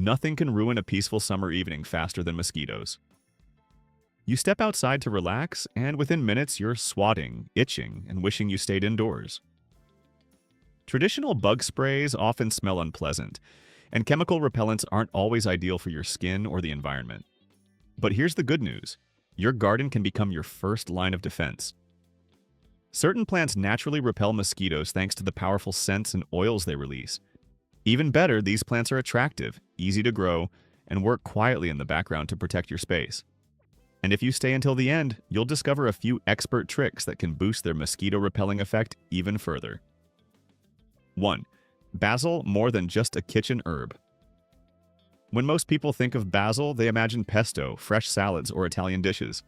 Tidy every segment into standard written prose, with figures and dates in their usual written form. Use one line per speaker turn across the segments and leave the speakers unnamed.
Nothing can ruin a peaceful summer evening faster than mosquitoes. You step outside to relax, and within minutes you're swatting, itching, and wishing you stayed indoors. Traditional bug sprays often smell unpleasant, and chemical repellents aren't always ideal for your skin or the environment. But here's the good news. Your garden can become your first line of defense. Certain plants naturally repel mosquitoes thanks to the powerful scents and oils they release. Even better, these plants are attractive, easy to grow, and work quietly in the background to protect your space. And if you stay until the end, you'll discover a few expert tricks that can boost their mosquito-repelling effect even further. 1. Basil more than just a kitchen herb. When most people think of basil, they imagine pesto, fresh salads, or Italian dishes.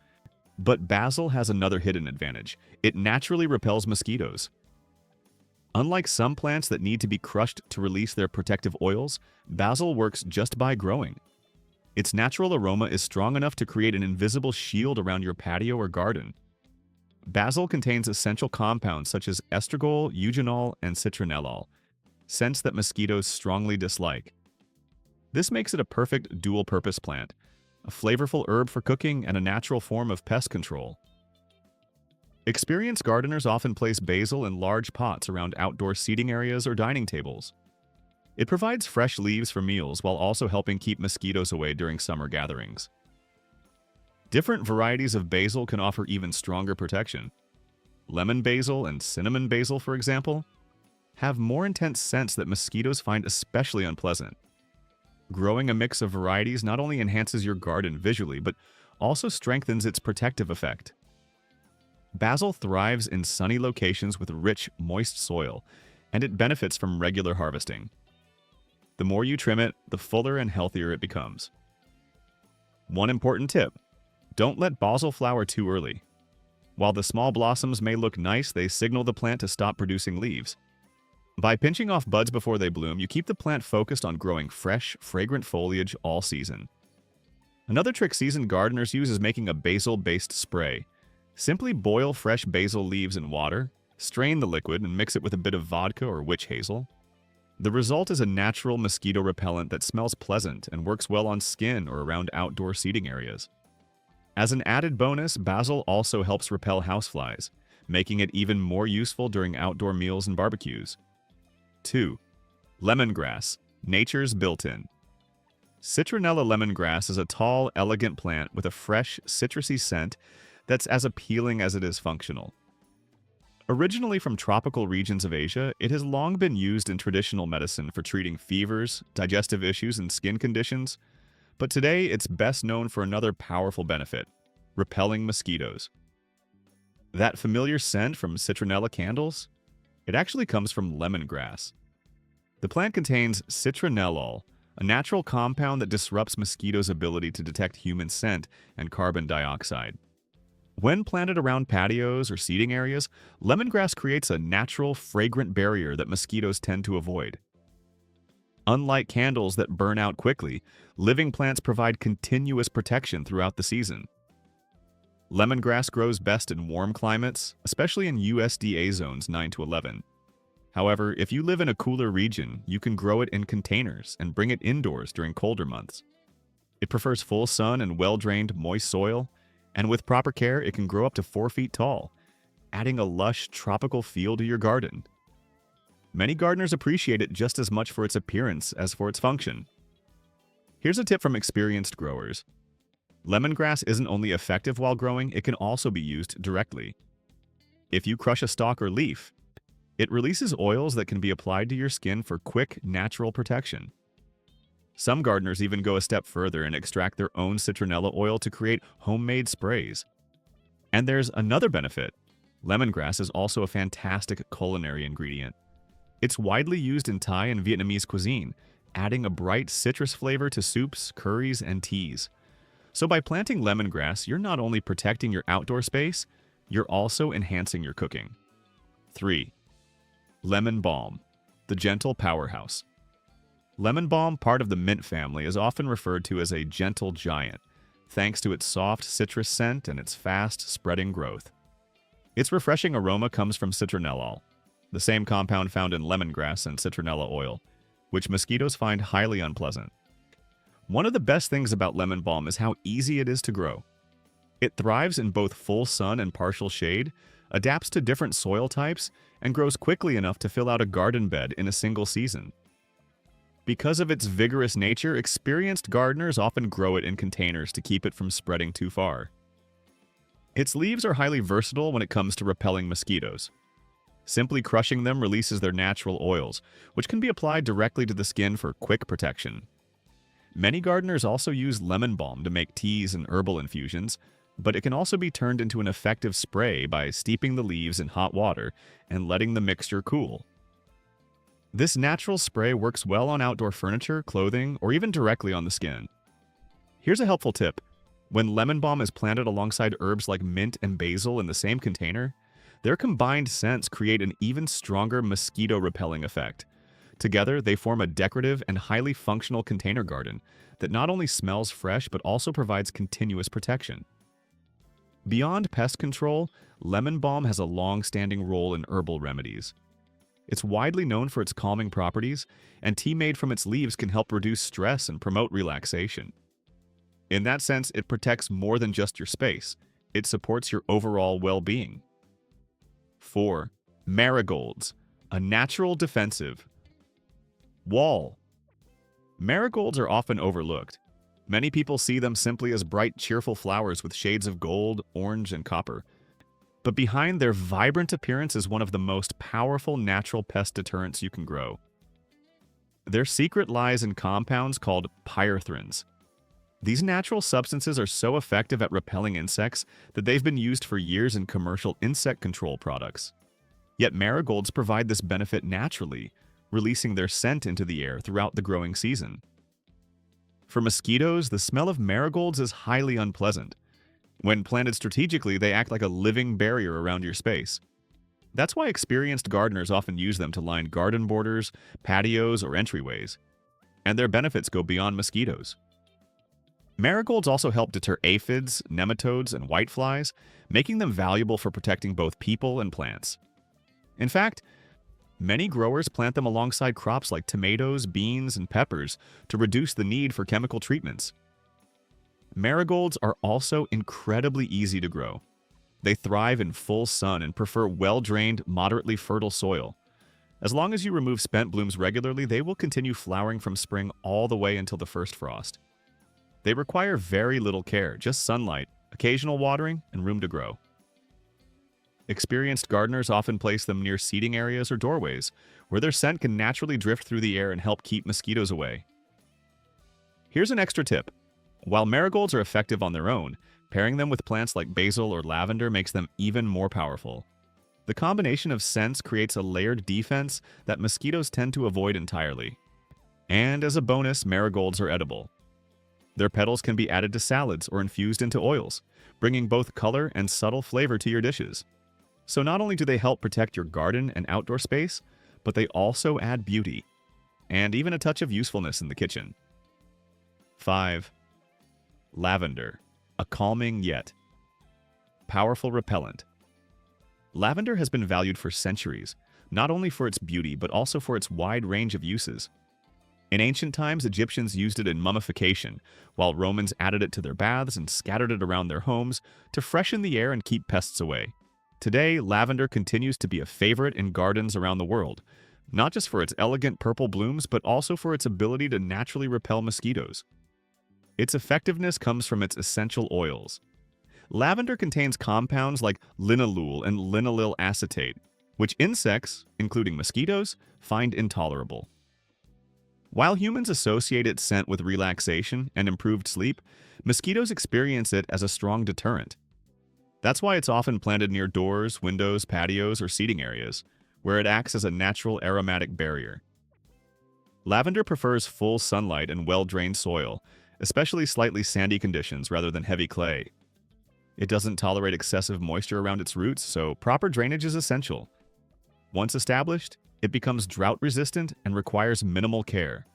But basil has another hidden advantage. It naturally repels mosquitoes. Unlike some plants that need to be crushed to release their protective oils, basil works just by growing. Its natural aroma is strong enough to create an invisible shield around your patio or garden. Basil contains essential compounds such as estragol, eugenol, and citronellol, scents that mosquitoes strongly dislike. This makes it a perfect dual-purpose plant, a flavorful herb for cooking and a natural form of pest control. Experienced gardeners often place basil in large pots around outdoor seating areas or dining tables. It provides fresh leaves for meals while also helping keep mosquitoes away during summer gatherings. Different varieties of basil can offer even stronger protection. Lemon basil and cinnamon basil, for example, have more intense scents that mosquitoes find especially unpleasant. Growing a mix of varieties not only enhances your garden visually, but also strengthens its protective effect. Basil thrives in sunny locations with rich, moist soil, and it benefits from regular harvesting. The more you trim it, the fuller and healthier it becomes. One important tip: don't let basil flower too early. While the small blossoms may look nice, they signal the plant to stop producing leaves. By pinching off buds before they bloom, you keep the plant focused on growing fresh, fragrant foliage all season. Another trick seasoned gardeners use is making a basil-based spray. Simply boil fresh basil leaves in water, strain the liquid, and mix it with a bit of vodka or witch hazel. The result is a natural mosquito repellent that smells pleasant and works well on skin or around outdoor seating areas. As an added bonus, basil also helps repel houseflies, making it even more useful during outdoor meals and barbecues. 2. Lemongrass, nature's built-in. Citronella lemongrass is a tall, elegant plant with a fresh, citrusy scent that's as appealing as it is functional. Originally from tropical regions of Asia, it has long been used in traditional medicine for treating fevers, digestive issues, and skin conditions, but today it's best known for another powerful benefit: repelling mosquitoes. That familiar scent from citronella candles? It actually comes from lemongrass. The plant contains citronellol, a natural compound that disrupts mosquitoes' ability to detect human scent and carbon dioxide. When planted around patios or seating areas, lemongrass creates a natural, fragrant barrier that mosquitoes tend to avoid. Unlike candles that burn out quickly, living plants provide continuous protection throughout the season. Lemongrass grows best in warm climates, especially in USDA zones 9 to 11. However, if you live in a cooler region, you can grow it in containers and bring it indoors during colder months. It prefers full sun and well-drained, moist soil, and with proper care, it can grow up to 4 feet tall, adding a lush, tropical feel to your garden. Many gardeners appreciate it just as much for its appearance as for its function. Here's a tip from experienced growers. Lemongrass isn't only effective while growing, it can also be used directly. If you crush a stalk or leaf, it releases oils that can be applied to your skin for quick, natural protection. Some gardeners even go a step further and extract their own citronella oil to create homemade sprays. And there's another benefit. Lemongrass is also a fantastic culinary ingredient. It's widely used in Thai and Vietnamese cuisine, adding a bright citrus flavor to soups, curries, and teas. So by planting lemongrass, you're not only protecting your outdoor space, you're also enhancing your cooking. 3. Lemon balm, the gentle powerhouse. Lemon balm, part of the mint family, is often referred to as a gentle giant, thanks to its soft citrus scent and its fast, spreading growth. Its refreshing aroma comes from citronellol, the same compound found in lemongrass and citronella oil, which mosquitoes find highly unpleasant. One of the best things about lemon balm is how easy it is to grow. It thrives in both full sun and partial shade, adapts to different soil types, and grows quickly enough to fill out a garden bed in a single season. Because of its vigorous nature, experienced gardeners often grow it in containers to keep it from spreading too far. Its leaves are highly versatile when it comes to repelling mosquitoes. Simply crushing them releases their natural oils, which can be applied directly to the skin for quick protection. Many gardeners also use lemon balm to make teas and herbal infusions, but it can also be turned into an effective spray by steeping the leaves in hot water and letting the mixture cool. This natural spray works well on outdoor furniture, clothing, or even directly on the skin. Here's a helpful tip. When lemon balm is planted alongside herbs like mint and basil in the same container, their combined scents create an even stronger mosquito-repelling effect. Together, they form a decorative and highly functional container garden that not only smells fresh but also provides continuous protection. Beyond pest control, lemon balm has a long-standing role in herbal remedies. It's widely known for its calming properties, and tea made from its leaves can help reduce stress and promote relaxation. In that sense, it protects more than just your space. It supports your overall well-being. 4. Marigolds, a natural defensive. Wall. Marigolds are often overlooked. Many people see them simply as bright, cheerful flowers with shades of gold, orange, and copper. But behind their vibrant appearance is one of the most powerful natural pest deterrents you can grow. Their secret lies in compounds called pyrethrins. These natural substances are so effective at repelling insects that they've been used for years in commercial insect control products. Yet marigolds provide this benefit naturally, releasing their scent into the air throughout the growing season. For mosquitoes, the smell of marigolds is highly unpleasant. When planted strategically, they act like a living barrier around your space. That's why experienced gardeners often use them to line garden borders, patios, or entryways. And their benefits go beyond mosquitoes. Marigolds also help deter aphids, nematodes, and whiteflies, making them valuable for protecting both people and plants. In fact, many growers plant them alongside crops like tomatoes, beans, and peppers to reduce the need for chemical treatments. Marigolds are also incredibly easy to grow. They thrive in full sun and prefer well-drained, moderately fertile soil. As long as you remove spent blooms regularly, they will continue flowering from spring all the way until the first frost. They require very little care, just sunlight, occasional watering, and room to grow. Experienced gardeners often place them near seating areas or doorways, where their scent can naturally drift through the air and help keep mosquitoes away. Here's an extra tip. While marigolds are effective on their own, pairing them with plants like basil or lavender makes them even more powerful. The combination of scents creates a layered defense that mosquitoes tend to avoid entirely. And as a bonus, marigolds are edible. Their petals can be added to salads or infused into oils, bringing both color and subtle flavor to your dishes. So not only do they help protect your garden and outdoor space, but they also add beauty, and even a touch of usefulness in the kitchen. 5. Lavender, a calming yet powerful repellent. Lavender has been valued for centuries, not only for its beauty but also for its wide range of uses. In ancient times, Egyptians used it in mummification, while Romans added it to their baths and scattered it around their homes to freshen the air and keep pests away. Today, lavender continues to be a favorite in gardens around the world, not just for its elegant purple blooms, but also for its ability to naturally repel mosquitoes. Its effectiveness comes from its essential oils. Lavender contains compounds like linalool and linaloyl acetate, which insects, including mosquitoes, find intolerable. While humans associate its scent with relaxation and improved sleep, mosquitoes experience it as a strong deterrent. That's why it's often planted near doors, windows, patios, or seating areas, where it acts as a natural aromatic barrier. Lavender prefers full sunlight and well-drained soil, especially slightly sandy conditions rather than heavy clay. It doesn't tolerate excessive moisture around its roots, so proper drainage is essential. Once established, it becomes drought-resistant and requires minimal care.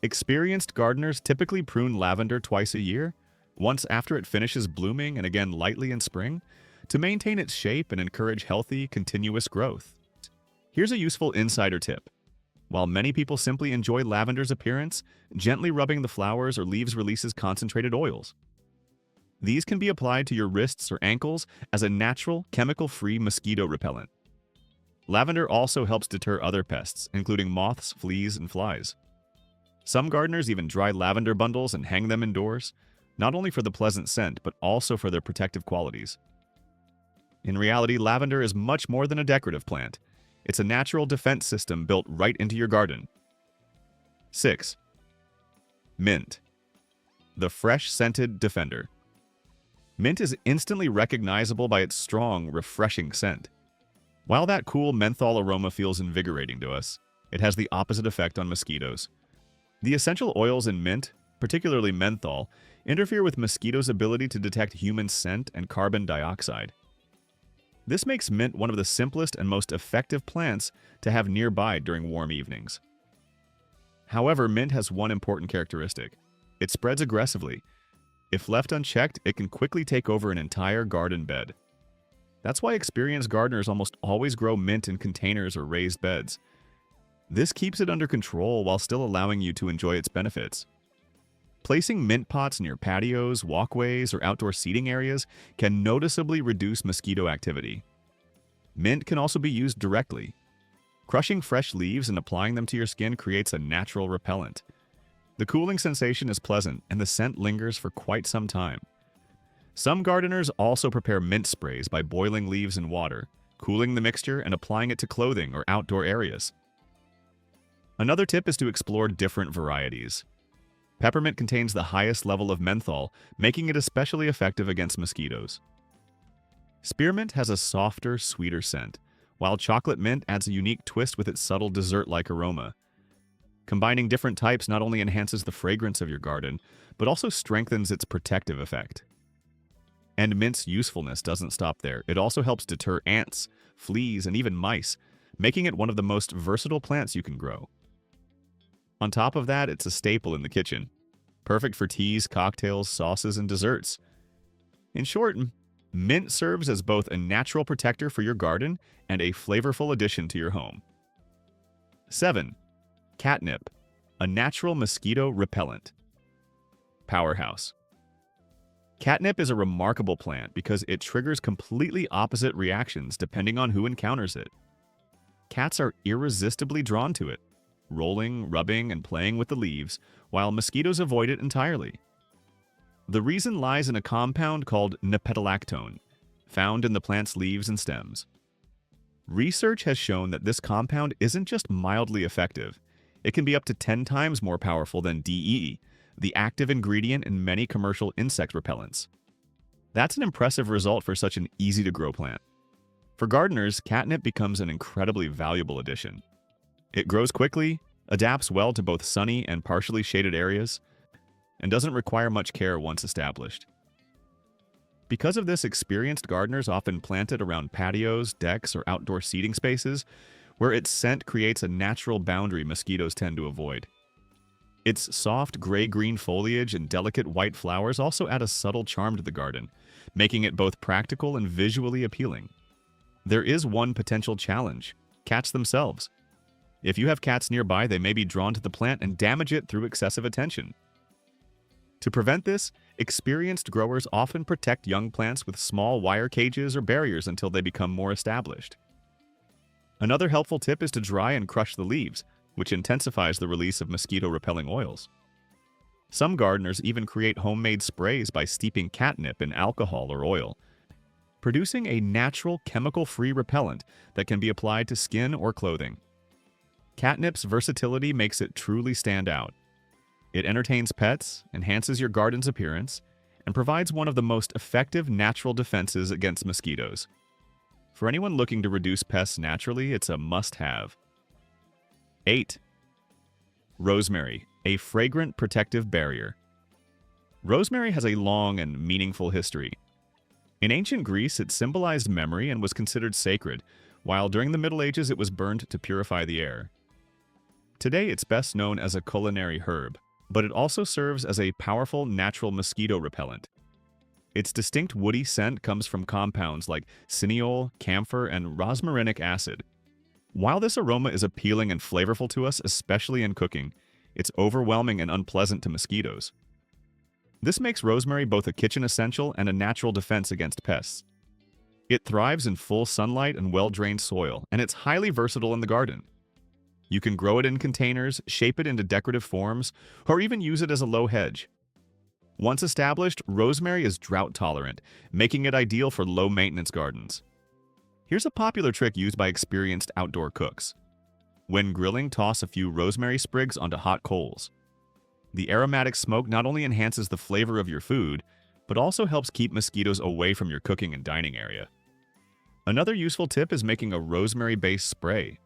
Experienced gardeners typically prune lavender twice a year, once after it finishes blooming and again lightly in spring, to maintain its shape and encourage healthy, continuous growth. Here's a useful insider tip. While many people simply enjoy lavender's appearance, gently rubbing the flowers or leaves releases concentrated oils. These can be applied to your wrists or ankles as a natural, chemical-free mosquito repellent. Lavender also helps deter other pests, including moths, fleas, and flies. Some gardeners even dry lavender bundles and hang them indoors, not only for the pleasant scent, but also for their protective qualities. In reality, lavender is much more than a decorative plant. It's a natural defense system built right into your garden. 6. Mint. The fresh-scented defender. Mint is instantly recognizable by its strong, refreshing scent. While that cool menthol aroma feels invigorating to us, it has the opposite effect on mosquitoes. The essential oils in mint, particularly menthol, interfere with mosquitoes' ability to detect human scent and carbon dioxide. This makes mint one of the simplest and most effective plants to have nearby during warm evenings. However, mint has one important characteristic. It spreads aggressively. If left unchecked, it can quickly take over an entire garden bed. That's why experienced gardeners almost always grow mint in containers or raised beds. This keeps it under control while still allowing you to enjoy its benefits. Placing mint pots near patios, walkways, or outdoor seating areas can noticeably reduce mosquito activity. Mint can also be used directly. Crushing fresh leaves and applying them to your skin creates a natural repellent. The cooling sensation is pleasant, and the scent lingers for quite some time. Some gardeners also prepare mint sprays by boiling leaves in water, cooling the mixture, and applying it to clothing or outdoor areas. Another tip is to explore different varieties. Peppermint contains the highest level of menthol, making it especially effective against mosquitoes. Spearmint has a softer, sweeter scent, while chocolate mint adds a unique twist with its subtle dessert-like aroma. Combining different types not only enhances the fragrance of your garden, but also strengthens its protective effect. And mint's usefulness doesn't stop there. It also helps deter ants, fleas, and even mice, making it one of the most versatile plants you can grow. On top of that, it's a staple in the kitchen, perfect for teas, cocktails, sauces, and desserts. In short, mint serves as both a natural protector for your garden and a flavorful addition to your home. 7. Catnip, a natural mosquito repellent. Powerhouse. Catnip is a remarkable plant because it triggers completely opposite reactions depending on who encounters it. Cats are irresistibly drawn to it, rolling, rubbing, and playing with the leaves, while mosquitoes avoid it entirely. The reason lies in a compound called nepetalactone, found in the plant's leaves and stems. Research has shown that this compound isn't just mildly effective, it can be up to 10 times more powerful than DEE, the active ingredient in many commercial insect repellents. That's an impressive result for such an easy-to-grow plant. For gardeners, catnip becomes an incredibly valuable addition. It grows quickly, adapts well to both sunny and partially shaded areas, and doesn't require much care once established. Because of this, experienced gardeners often plant it around patios, decks, or outdoor seating spaces, where its scent creates a natural boundary mosquitoes tend to avoid. Its soft gray-green foliage and delicate white flowers also add a subtle charm to the garden, making it both practical and visually appealing. There is one potential challenge: cats themselves. If you have cats nearby, they may be drawn to the plant and damage it through excessive attention. To prevent this, experienced growers often protect young plants with small wire cages or barriers until they become more established. Another helpful tip is to dry and crush the leaves, which intensifies the release of mosquito-repelling oils. Some gardeners even create homemade sprays by steeping catnip in alcohol or oil, producing a natural, chemical-free repellent that can be applied to skin or clothing. Catnip's versatility makes it truly stand out. It entertains pets, enhances your garden's appearance, and provides one of the most effective natural defenses against mosquitoes. For anyone looking to reduce pests naturally, it's a must-have. 8. Rosemary, a fragrant protective barrier. Rosemary has a long and meaningful history. In ancient Greece, it symbolized memory and was considered sacred, while during the Middle Ages it was burned to purify the air. Today, it's best known as a culinary herb, but it also serves as a powerful natural mosquito repellent. Its distinct woody scent comes from compounds like cineole, camphor, and rosmarinic acid. While this aroma is appealing and flavorful to us, especially in cooking, it's overwhelming and unpleasant to mosquitoes. This makes rosemary both a kitchen essential and a natural defense against pests. It thrives in full sunlight and well-drained soil, and it's highly versatile in the garden. You can grow it in containers, shape it into decorative forms, or even use it as a low hedge. Once established, rosemary is drought-tolerant, making it ideal for low-maintenance gardens. Here's a popular trick used by experienced outdoor cooks. When grilling, toss a few rosemary sprigs onto hot coals. The aromatic smoke not only enhances the flavor of your food, but also helps keep mosquitoes away from your cooking and dining area. Another useful tip is making a rosemary-based spray.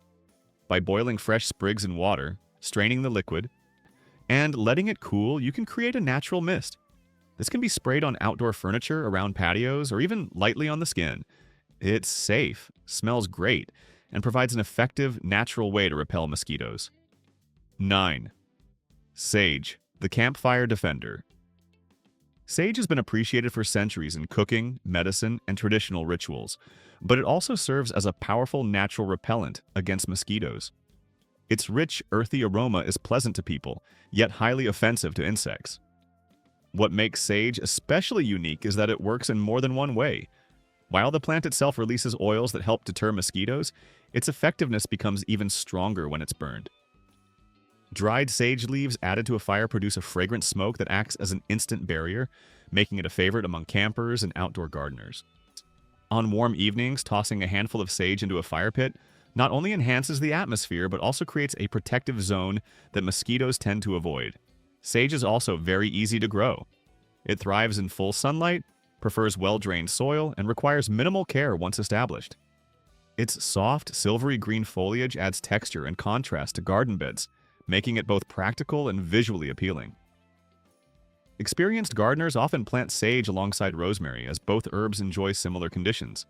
By boiling fresh sprigs in water, straining the liquid, and letting it cool, you can create a natural mist. This can be sprayed on outdoor furniture, around patios, or even lightly on the skin. It's safe, smells great, and provides an effective, natural way to repel mosquitoes. 9. Sage, the campfire defender. Sage has been appreciated for centuries in cooking, medicine, and traditional rituals, but it also serves as a powerful natural repellent against mosquitoes. Its rich, earthy aroma is pleasant to people, yet highly offensive to insects. What makes sage especially unique is that it works in more than one way. While the plant itself releases oils that help deter mosquitoes, its effectiveness becomes even stronger when it's burned. Dried sage leaves added to a fire produce a fragrant smoke that acts as an instant barrier, making it a favorite among campers and outdoor gardeners. On warm evenings, tossing a handful of sage into a fire pit not only enhances the atmosphere, but also creates a protective zone that mosquitoes tend to avoid. Sage is also very easy to grow. It thrives in full sunlight, prefers well-drained soil, and requires minimal care once established. Its soft, silvery green foliage adds texture and contrast to garden beds, making it both practical and visually appealing. Experienced gardeners often plant sage alongside rosemary, as both herbs enjoy similar conditions.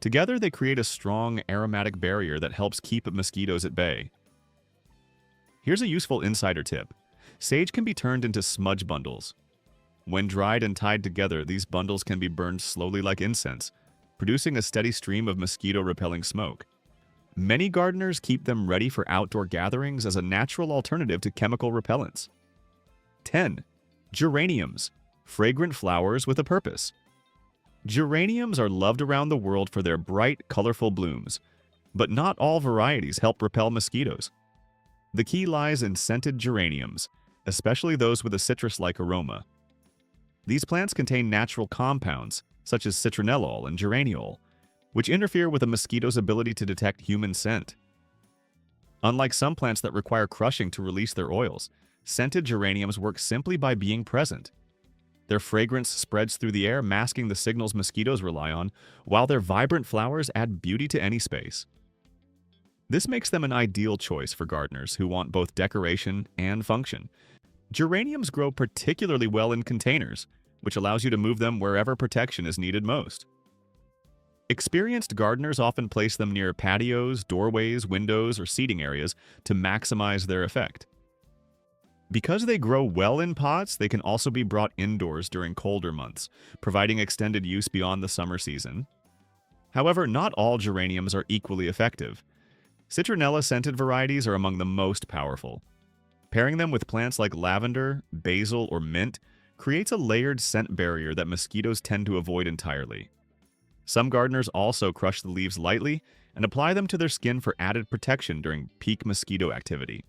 Together, they create a strong, aromatic barrier that helps keep mosquitoes at bay. Here's a useful insider tip. Sage can be turned into smudge bundles. When dried and tied together, these bundles can be burned slowly like incense, producing a steady stream of mosquito-repelling smoke. Many gardeners keep them ready for outdoor gatherings as a natural alternative to chemical repellents. 10. Geraniums, fragrant flowers with a purpose. Geraniums are loved around the world for their bright, colorful blooms, but not all varieties help repel mosquitoes. The key lies in scented geraniums, especially those with a citrus-like aroma. These plants contain natural compounds, such as citronellol and geraniol, which interfere with a mosquito's ability to detect human scent. Unlike some plants that require crushing to release their oils, scented geraniums work simply by being present. Their fragrance spreads through the air, masking the signals mosquitoes rely on, while their vibrant flowers add beauty to any space. This makes them an ideal choice for gardeners who want both decoration and function. Geraniums grow particularly well in containers, which allows you to move them wherever protection is needed most. Experienced gardeners often place them near patios, doorways, windows, or seating areas to maximize their effect. Because they grow well in pots, they can also be brought indoors during colder months, providing extended use beyond the summer season. However, not all geraniums are equally effective. Citronella-scented varieties are among the most powerful. Pairing them with plants like lavender, basil, or mint creates a layered scent barrier that mosquitoes tend to avoid entirely. Some gardeners also crush the leaves lightly and apply them to their skin for added protection during peak mosquito activity.